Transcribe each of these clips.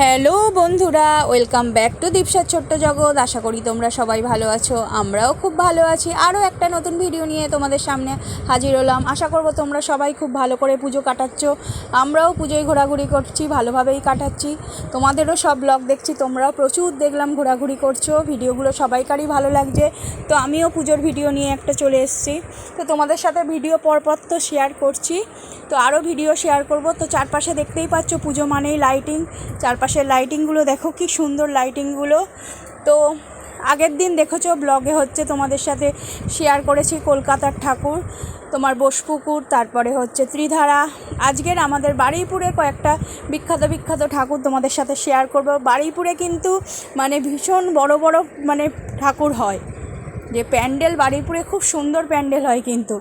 Hello বন্ধুরা, welcome back to দীপসার ছোট্ট জগৎ। আশা করি তোমরা সবাই ভালো আছো, আমরাও খুব ভালো আছি। আরও একটা নতুন ভিডিও নিয়ে তোমাদের সামনে হাজির হলাম। আশা করব তোমরা সবাই খুব ভালো করে পুজো কাটাচ্ছ। আমরাও পুজোয় ঘোরাঘুরি করছি, ভালোভাবেই কাটাচ্ছি। তোমাদেরও সব ব্লগ দেখছি, তোমরাও প্রচুর দেখলাম ঘোরাঘুরি করছো, ভিডিওগুলো সবাইকারই ভালো লাগছে। তো আমিও পুজোর ভিডিও নিয়ে একটা চলে এসেছি। তো তোমাদের সাথে ভিডিও পরপর তো শেয়ার করছি, তো আরও ভিডিও শেয়ার করব। তো চারপাশে দেখতেই পাচ্ছ, পুজো মানেই লাইটিং। চারপাশের লাইটিংগুলো দেখো কি সুন্দর লাইটিংগুলো। তো আগের দিন দেখেছো ব্লগে হচ্ছে তোমাদের সাথে শেয়ার করেছি কলকাতার ঠাকুর, তোমার বোসপুকুর, তারপরে হচ্ছে ত্রিধারা। আজকের আমাদের বারুইপুরে কয়েকটা বিখ্যাত ঠাকুর তোমাদের সাথে শেয়ার করব। বারুইপুরে কিন্তু মানে ভীষণ বড় বড় মানে ঠাকুর হয়, যে প্যান্ডেল বারুইপুরে খুব সুন্দর প্যান্ডেল হয়। কিন্তু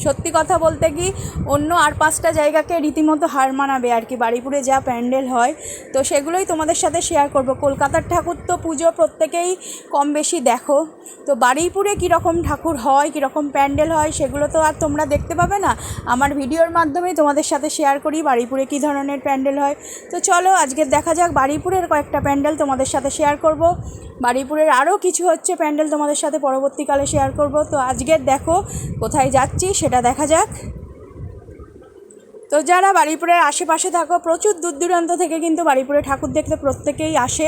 সত্যি কথা বলতে কি, অন্য আর 5টা জায়গাকে রীতিমতো হার মানাবে আর কি বারুইপুরে যা প্যান্ডেল হয়। তো সেগুলোই তোমাদের সাথে শেয়ার করব। কলকাতার ঠাকুর তো পুজো প্রত্যেকেই কম বেশি দেখো, তো বারুইপুরে কীরকম ঠাকুর হয়, কীরকম প্যান্ডেল হয়, সেগুলো তো আর তোমরা দেখতে পাবে না। আমার ভিডিওর মাধ্যমেই তোমাদের সাথে শেয়ার করি বারুইপুরে কী ধরনের প্যান্ডেল হয়। তো চলো আজকে দেখা যাক বারুইপুরের কয়েকটা প্যান্ডেল তোমাদের সাথে শেয়ার করব। বারুইপুরের আরও কিছু হচ্ছে প্যান্ডেল তোমাদের সাথে পরবর্তীকালে শেয়ার করব। তো আজকের দেখো কোথায় যাচ্ছি সেটা দেখা যাক। তো যারা বারুইপুরের আশেপাশে থাকো, প্রচুর দূর দূরান্ত থেকে কিন্তু বারুইপুরে ঠাকুর দেখতে প্রত্যেকেই আসে,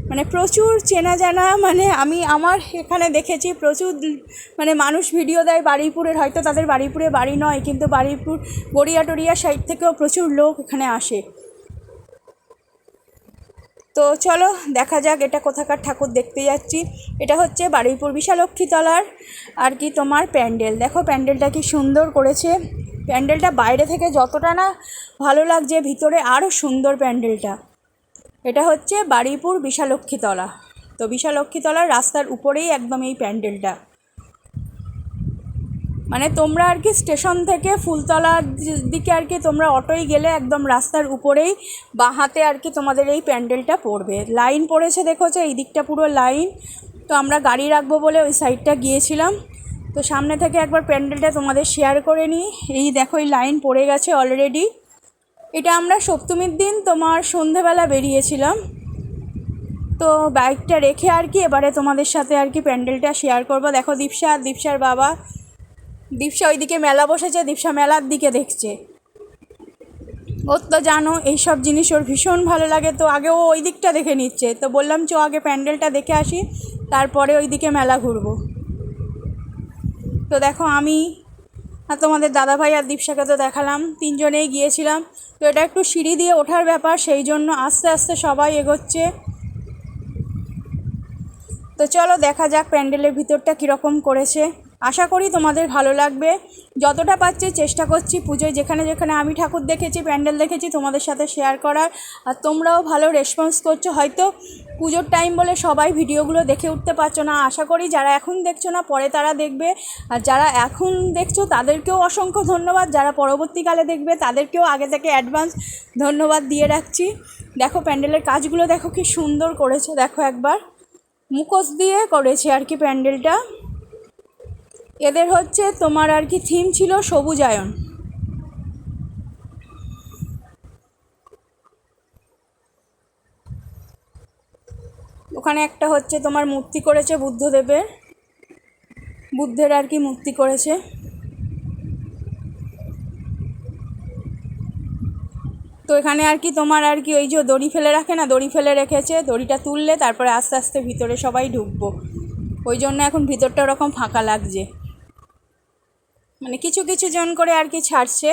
মানে প্রচুর চেনা জানা। মানে আমি আমার এখানে দেখেছি প্রচুর মানে মানুষ ভিডিও দেয় বারুইপুরের, হয়তো তাদের বারুইপুরে বাড়ি নয়, কিন্তু বারুইপুর গড়িয়া সাইড থেকেও প্রচুর লোক এখানে আসে। তো চলো দেখা যাক এটা কোথাকার ঠাকুর দেখতে যাচ্ছি। এটা হচ্ছে বারুইপুর বিশালক্ষীতলার আর কি তোমার প্যান্ডেল। দেখো প্যান্ডেলটা কি সুন্দর করেছে। প্যান্ডেলটা বাইরে থেকে যতটা না ভালো লাগছে, ভিতরে আরও সুন্দর প্যান্ডেলটা। এটা হচ্ছে বারুইপুর বিশালক্ষীতলা। তো বিশালক্ষীতলার রাস্তার উপরেই একদম এই প্যান্ডেলটা। মানে তোমরা আর কি স্টেশন থেকে ফুলতলার দিকে আর কি তোমরা অটোয় গেলে একদম রাস্তার উপরেই বাঁ হাতে আর কি তোমাদের এই প্যান্ডেলটা পড়বে। লাইন পড়েছে দেখেছো, এই দিকটা পুরো লাইন। তো আমরা গাড়ি রাখবো বলে ওই সাইডটা গিয়েছিলাম। তো সামনে থেকে একবার প্যান্ডেলটা তোমাদের শেয়ার করে নিই। এই দেখো এই লাইন পড়ে গেছে অলরেডি। এটা আমরা সপ্তমীর দিন তোমার সন্ধেবেলা বেরিয়েছিলাম। তো বাইকটা রেখে আর কি এবারে তোমাদের সাথে আর কি প্যান্ডেলটা শেয়ার করবো। দেখো দীপসা আর দীপসার বাবা, দীপসা ওইদিকে মেলা বসেছে, দীপসা মেলার দিকে দেখছে। ওর তো জানো এইসব জিনিস ওর ভীষণ ভালো লাগে, তো আগে ও ওই দিকটা দেখে নিচ্ছে। তো বললাম চো আগে প্যান্ডেলটা দেখে আসি, তারপরে ওইদিকে মেলা ঘুরবো। তো দেখো আমি আর তোমাদের দাদাভাই আর দীপসাকে তো দেখালাম, 3জনেই গিয়েছিলাম। তো এটা একটু সিঁড়ি দিয়ে ওঠার ব্যাপার, সেই জন্য আস্তে আস্তে সবাই এগোচ্ছে। তো চলো দেখা যাক প্যান্ডেলের ভিতরটা কীরকম করেছে। আশা করি তোমাদের ভালো লাগবে। যতটা পাচ্ছি চেষ্টা করছি পুজোয় যেখানে যেখানে আমি ঠাকুর দেখেছি, প্যান্ডেল দেখেছি, তোমাদের সাথে শেয়ার করার। আর তোমরাও ভালো রেসপন্স করছো। হয়তো পুজোর টাইম বলে সবাই ভিডিওগুলো দেখে উঠতে পারছো না। আশা করি যারা এখন দেখছো না পরে তারা দেখবে, আর যারা এখন দেখছো তাদেরকেও অসংখ্য ধন্যবাদ। যারা পরবর্তীকালে দেখবে তাদেরকেও আগে থেকে অ্যাডভান্স ধন্যবাদ দিয়ে রাখছি। দেখো প্যান্ডেলের কাজগুলো দেখো কি সুন্দর করেছে। দেখো একবার মুখোশ দিয়ে করেছে আর কি প্যান্ডেলটা। এদের হচ্ছে তোমার আর কি থিম ছিল সবুজায়ন। ওখানে একটা হচ্ছে তোমার মূর্তি করেছে বুদ্ধের আর কি মূর্তি করেছে। তো এখানে আর কি তোমার আর কি ওই যে দড়ি ফেলে রাখে না, দড়ি ফেলে রেখেছে। দড়িটা তুললে তারপরে আস্তে আস্তে ভিতরে সবাই ঢুকবো, ওই জন্য এখন ভিতরটা ওরকম ফাঁকা লাগছে। মানে কিছু কিছু জন করে আর কি ছাড়ছে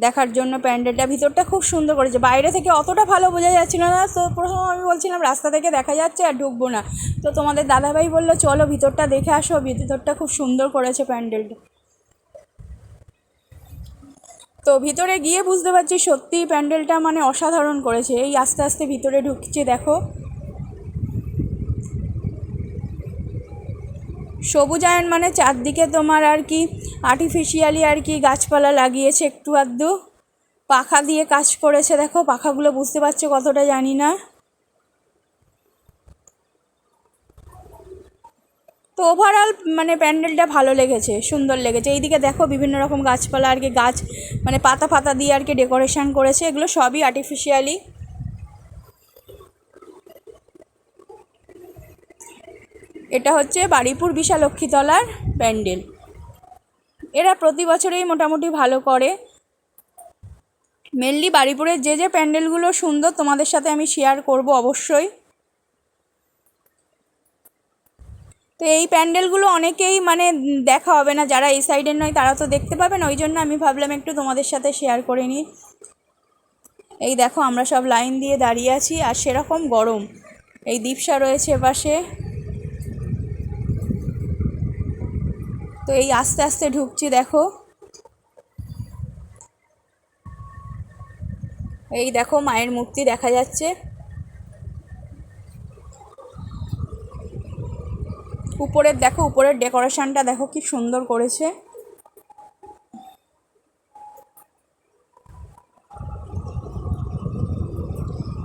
দেখার জন্য প্যান্ডেলটা। ভিতরটা খুব সুন্দর করেছে, বাইরে থেকে অতটা ভালো বোঝা যাচ্ছিল না। তো প্রথম আমি বলছিলাম রাস্তা থেকে দেখা যাচ্ছে আর ঢুকবো না। তো তোমাদের দাদাভাই বললো চলো ভিতরটা দেখে আসো, ভিতরটা খুব সুন্দর করেছে প্যান্ডেলটা। তো ভিতরে গিয়ে বুঝতে পারছি সত্যি প্যান্ডেলটা মানে অসাধারণ করেছে। এই আস্তে আস্তে ভিতরে ঢুকছে দেখো। সবুজায়ন মানে চারদিকে তোমার আর কি আর্টিফিশিয়ালি আর কি গাছপালা লাগিয়েছে, একটু আধটু পাখা দিয়ে কাজ করেছে। দেখো পাখাগুলো বুঝতে পারছো কতটা জানি না। তো ওভারঅল মানে প্যান্ডেলটা ভালো লেগেছে, সুন্দর লেগেছে। এইদিকে দেখো বিভিন্ন রকম গাছপালা আর কি, গাছ মানে পাতা দিয়ে আর কি ডেকোরেশন করেছে। এগুলো সবই আর্টিফিশিয়ালি। এটা হচ্ছে বারুইপুর বিশালক্ষীতলার প্যান্ডেল। এরা প্রতি বছরেই মোটামুটি ভালো করে। মেনলি বারুইপুরের যে প্যান্ডেলগুলো সুন্দর তোমাদের সাথে আমি শেয়ার করব অবশ্যই। তো এই প্যান্ডেলগুলো অনেকেই মানে দেখা হবে না, যারা এই সাইডের নয় তারা তো দেখতে পাবে না, ওই জন্য আমি ভাবলাম একটু তোমাদের সাথে শেয়ার করে নিই। এই দেখো আমরা সব লাইন দিয়ে দাঁড়িয়ে আছি, আর সেরকম গরম। এই দীপশা রয়েছে পাশে। তো এই আস্তে আস্তে ঢুকছি, দেখো এই দেখো মায়ের মূর্তি দেখা যাচ্ছে। উপরের দেখো, উপরের ডেকোরেশনটা দেখো কি সুন্দর করেছে।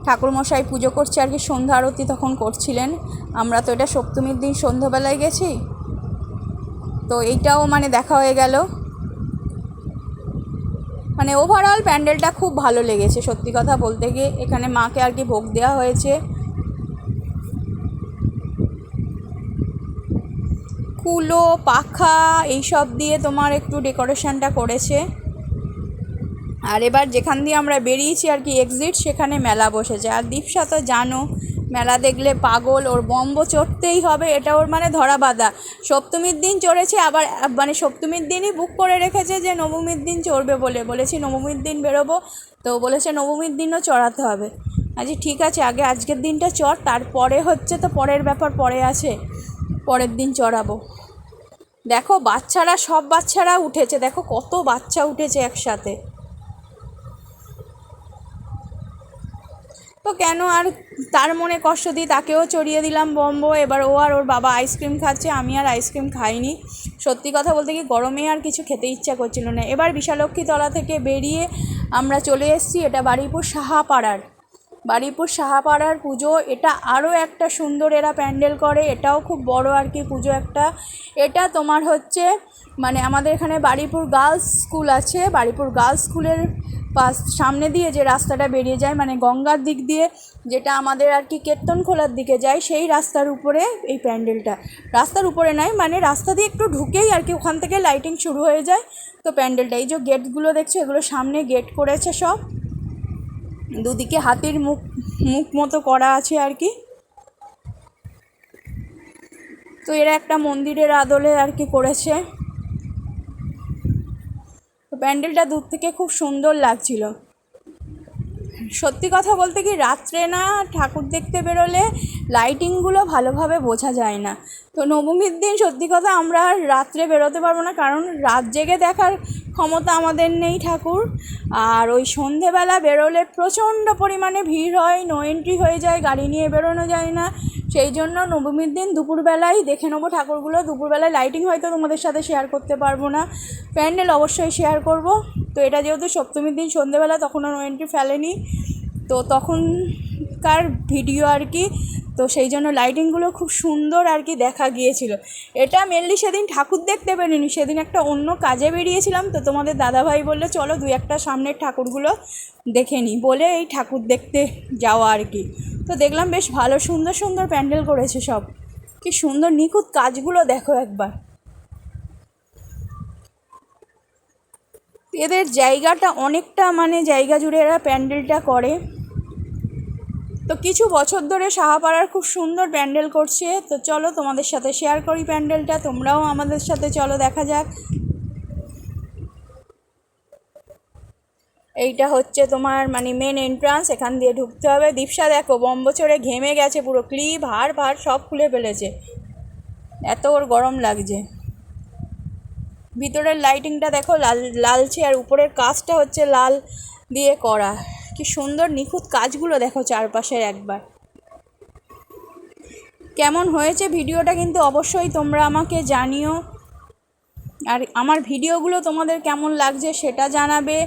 ঠাকুরমশাই পুজো করছে আর কি, সন্ধ্যা আরতি তখন করছিলেন। আমরা তো এটা সপ্তমীর দিন সন্ধ্যাবেলায় গেছি, তো এইটাও মানে দেখা হয়ে গেল। মানে ওভারঅল প্যান্ডেলটা খুব ভালো লেগেছে সত্যি কথা বলতে গিয়ে। এখানে মাকে আর কি ভোগ দেওয়া হয়েছে। কুলো পাখা এইসব দিয়ে তোমার একটু ডেকোরেশনটা করেছে। আর এবার যেখান দিয়ে আমরা বেরিয়েছি আর কি এক্সিট, সেখানে মেলা বসেছে। আর দীপশা তো জানো মেলা দেখলে পাগল, ওর বম্ব চড়তেই হবে, এটা ওর মানে ধরা বাঁধা। সপ্তমীর দিন চড়েছে, আবার মানে সপ্তমীর দিনই বুক করে রেখেছে যে নবমীর দিন চড়বে বলে। বলেছি নবমীর দিন বেরোবো, তো বলেছে নবমীর দিনও চড়াতে হবে। আচ্ছা ঠিক আছে, আগে আজকের দিনটা চড়, তারপরে হচ্ছে তো পরের ব্যাপার পরে আছে, পরের দিন চড়াবো। দেখো বাচ্চারা, সব বাচ্চারা উঠেছে, দেখো কত বাচ্চা উঠেছে একসাথে। তো কেন আর তার মনে কষ্ট দিই, তাকেও চড়িয়ে দিলাম বম্ব। এবার ও আর ওর বাবা আইসক্রিম খাচ্ছে, আমি আর আইসক্রিম খাইনি। সত্যি কথা বলতে কি গরমে আর কিছু খেতে ইচ্ছা করছিল না। এবার বিশালক্ষীতলা থেকে বেরিয়ে আমরা চলে এসেছি, এটা বারুইপুর সাহাপাড়ার পুজো। এটা আরও একটা সুন্দর এরা প্যান্ডেল করে, এটাও খুব বড় আর কি পুজো একটা। এটা তোমার হচ্ছে মানে আমাদের এখানে বারুইপুর গার্লস স্কুল আছে, বারুইপুর গার্লস স্কুলের সামনে দিয়ে যে রাস্তাটা বেরিয়ে যায় মানে গঙ্গার দিক দিয়ে, যেটা আমাদের আর কি কীর্তনখোলার দিকে যায়, সেই রাস্তার উপরে এই প্যান্ডেলটা। রাস্তার উপরে নয়, মানে রাস্তা দিয়ে একটু ঢুকেই আর কি ওখান থেকে লাইটিং শুরু হয়ে যায়। তো প্যান্ডেলটা এই যে গেটগুলো দেখছো, এগুলো সামনে গেট করেছে সব, দুদিকে হাতির মুখ মতো করা আছে আর কি। তো এরা একটা মন্দিরের আদলে আর কি করেছে। তো প্যান্ডেলটা দূর থেকে খুব সুন্দর লাগছিল। সত্যি কথা বলতে কি রাত্রে না ঠাকুর দেখতে বেরোলে লাইটিংগুলো ভালোভাবে বোঝা যায় না। তো নবমীর দিন সত্যি কথা আমরা আর রাত্রে বেরোতে পারবো না, কারণ রাত জেগে দেখার ক্ষমতা আমাদের নেই ঠাকুর। আর ওই সন্ধেবেলা বেরোলে প্রচণ্ড পরিমাণে ভিড় হয়, নো এন্ট্রি হয়ে যায়, গাড়ি নিয়ে বেরোনো যায় না। সেই জন্য নবমীর দিন দুপুরবেলায় দেখে নেবো ঠাকুরগুলো। দুপুরবেলায় লাইটিং হয়তো তোমাদের সাথে শেয়ার করতে পারবো না, প্যান্ডেল অবশ্যই শেয়ার করব। তো এটা যেহেতু সপ্তমীর দিন সন্ধেবেলা, তখনও নো এন্ট্রি ফেলেনি, তো তখনকার ভিডিও আর কি। তো সেই জন্য লাইটিংগুলো খুব সুন্দর আর কি দেখা গিয়েছিল। এটা মেনলি সেদিন ঠাকুর দেখতে বেরোনি, সেদিন একটা অন্য কাজে বেরিয়েছিলাম। তো তোমাদের দাদাভাই বললো চলো দুই একটা সামনের ঠাকুরগুলো দেখে নিই বলে এই ঠাকুর দেখতে যাওয়া আর কি। তো দেখলাম বেশ ভালো সুন্দর সুন্দর প্যান্ডেল করেছে সব, কি সুন্দর নিখুঁত কাজগুলো দেখো একবার। এদের জায়গাটা অনেকটা মানে জায়গা জুড়ে এরা প্যান্ডেলটা করে। তো কিছু বছর ধরে সাহাপাড়ার খুব সুন্দর প্যান্ডেল করছে। তো চলো তোমাদের সাথে শেয়ার করি প্যান্ডেলটা, তোমরাও আমাদের সাথে চলো দেখা যাক। এইটা হচ্ছে তোমার মানে মেন এন্ট্রান্স, এখান দিয়ে ঢুকতে হবে। দীপশা দেখো বম্বচরে ঘেমে গেছে, পুরো ক্লিপ হাড় ভাড় সব খুলে ফেলেছে, এত ওর গরম লাগছে। ভিতরের লাইটিংটা দেখো লালচে, আর উপরের কাজটা হচ্ছে লাল দিয়ে করা। কি সুন্দর নিখুঁত কাজগুলো দেখো চারপাশের একবার। কেমন হয়েছে ভিডিওটা কিন্তু অবশ্যই তোমরা আমাকে জানিও। আর আমার ভিডিওগুলো তোমাদের কেমন লাগছে সেটা জানাবে।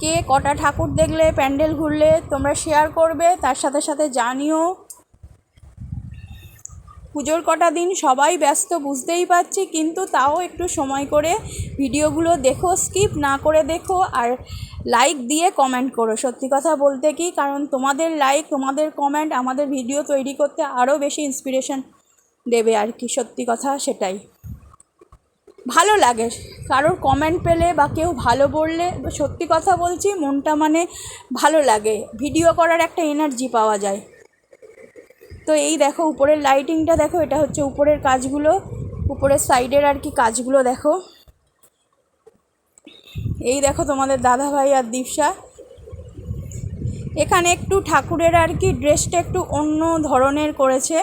কে কটা ঠাকুর দেখলে, প্যান্ডেল ঘুরলে তোমরা শেয়ার করবে, তার সাথে সাথে জানিও। পুজোর কটা দিন সবাই ব্যস্ত বুঝতেই পারছি, কিন্তু তাও একটু সময় করে ভিডিওগুলো দেখো, স্কিপ না করে দেখো, আর লাইক দিয়ে কমেন্ট করো। সত্যি কথা বলতে কি, কারণ তোমাদের লাইক তোমাদের কমেন্ট আমাদের ভিডিও তৈরি করতে আরও বেশি ইন্সপিরেশন দেবে আর কি, সত্যি কথা সেটাই। ভালো লাগে কারোর কমেন্ট পেলে বা কেউ ভালো বললে, সত্যি কথা বলছি, মনটা মানে ভালো লাগে, ভিডিও করার একটা এনার্জি পাওয়া যায়। তো এই দেখো উপরের লাইটিংটা দেখো, এটা হচ্ছে উপরের কাজগুলো, উপরের সাইডের আর কি কাজগুলো দেখো। এই দেখো তোমাদের দাদাভাই আর দীপশা। এখানে একটু ঠাকুরের আর কি ড্রেসটা একটু অন্য ধরনের করেছে।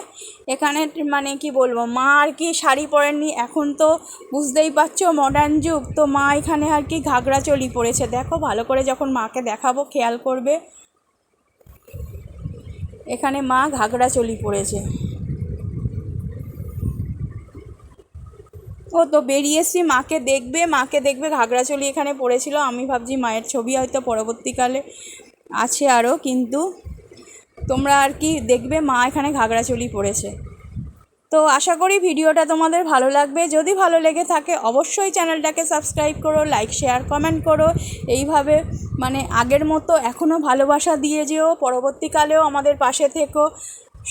এখানে মানে কি বলবো, মা আর কি শাড়ি পরেননি, এখন তো বুঝতেই পারছো মডার্ন যুগ, তো মা এখানে আর কি ঘাগরা চলি পরেছে। দেখো ভালো করে যখন মাকে দেখাবো খেয়াল করবে, এখানে মা ঘাগরা চলি পরেছে। ও তো বেরিয়েছি, মাকে দেখবে ঘাগরা চলি এখানে পড়েছিল। আমি ভাবছি মায়ের ছবি হয়তো পরবর্তীকালে আছে আরও, কিন্তু তোমরা আর কি দেখবে মা এখানে ঘাগরা চলি পরেছে। তো আশা করি ভিডিওটা তোমাদের ভালো লাগবে। যদি ভালো লেগে থাকে অবশ্যই চ্যানেলটাকে সাবস্ক্রাইব করো, লাইক শেয়ার কমেন্ট করো। এইভাবে মানে আগের মতো এখনও ভালোবাসা দিয়ে যেও, পরবর্তীকালেও আমাদের পাশে থেকো।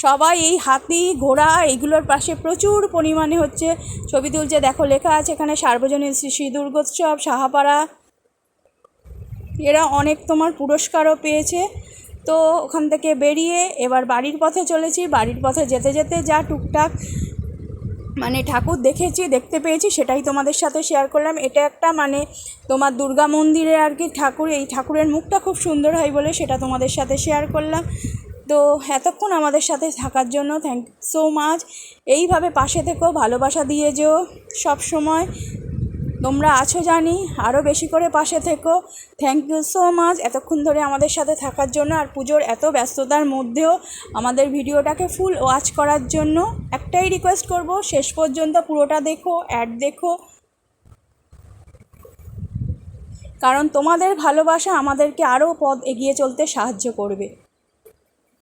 সবাই এই হাতি ঘোড়া এইগুলোর পাশে প্রচুর পরিমাণে হচ্ছে ছবি তুলছে। দেখো লেখা আছে এখানে সার্বজনীন শ্রী দুর্গোৎসব সাহাপাড়া। এরা অনেক তোমার পুরস্কারও পেয়েছে। তো ওখান থেকে বেরিয়ে এবার বাড়ির পথে চলেছি। বাড়ির পথে যেতে যেতে যা টুকটাক মানে ঠাকুর দেখতে পেয়েছি সেটাই তোমাদের সাথে শেয়ার করলাম। এটা একটা মানে তোমার দুর্গা মন্দিরে আর কি ঠাকুর, এই ঠাকুরের মুখটা খুব সুন্দর হয় বলে সেটা তোমাদের সাথে শেয়ার করলাম। তো এতক্ষণ আমাদের সাথে থাকার জন্য থ্যাংক ইউ সো মাচ। এইভাবে পাশে থেকেও ভালোবাসা দিয়ে যেও সব সময়, তোমরা আছো জানি, আরও বেশি করে পাশে থেকো। থ্যাংক ইউ সো মাচ এতক্ষণ ধরে আমাদের সাথে থাকার জন্য, আর পুজোর এত ব্যস্ততার মধ্যেও আমাদের ভিডিওটাকে ফুল ওয়াচ করার জন্য। একটাই রিকোয়েস্ট করব, শেষ পর্যন্ত পুরোটা দেখো, অ্যাড দেখো, কারণ তোমাদের ভালোবাসা আমাদেরকে আরও পথ এগিয়ে চলতে সাহায্য করবে।